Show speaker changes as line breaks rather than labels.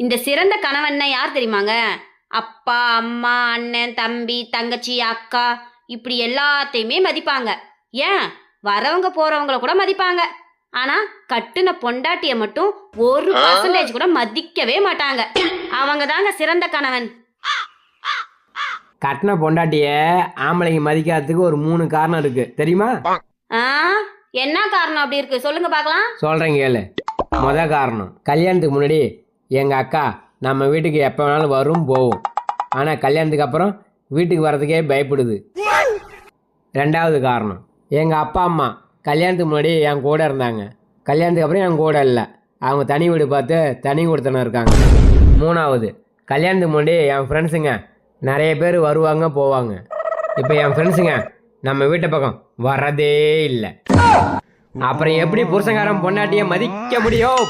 இந்த சிறந்த கணவன்னா யார் தெரியுமாங்க? அப்பா, அம்மா, அண்ணன், தம்பி, தங்கச்சி, அக்கா இப்படி எல்லாத்தையுமே மதிப்பாங்க. ஏன் வரவங்க போறவங்கள கூட மதிப்பாங்க. ஆனா கட்டுன பொண்டாட்டிய மட்டும் 1% கூட மதிக்கவே மாட்டாங்க. அவங்க தாங்க சிறந்த கணவன்.
கட்டின பொண்டாட்டிய ஆம்பளைங்க மதிக்காததுக்கு ஒரு 3 காரணம் இருக்கு தெரியுமா?
ஆ என்ன காரணம் அப்படி இருக்கு சொல்லுங்க பார்க்கலாம்.
சொல்றேன் கேளு. காரணம், கல்யாணத்துக்கு முன்னாடி எங்க அக்கா நம்ம வீட்டுக்கு எப்போ வேணாலும் வரும் போகும். ஆனால் கல்யாணத்துக்கு அப்புறம் வீட்டுக்கு வர்றதுக்கே பயப்படுது. 2வது காரணம், எங்கள் அப்பா அம்மா கல்யாணத்துக்கு முன்னாடி என் கூட இருந்தாங்க. கல்யாணத்துக்கு அப்புறம் என் கூட இல்லை. அவங்க தனி வீடு பார்த்து தனி கொடுத்தன இருக்காங்க. 3வது, கல்யாணத்துக்கு முன்னாடி என் ஃப்ரெண்ட்ஸுங்க நிறைய பேர் வருவாங்க போவாங்க. இப்போ என் ஃப்ரெண்ட்ஸுங்க நம்ம வீட்டு பக்கம் வர்றதே இல்லை. அப்புறம் எப்படி புருஷங்காரன் பொண்டாட்டியை மதிக்க முடியும்?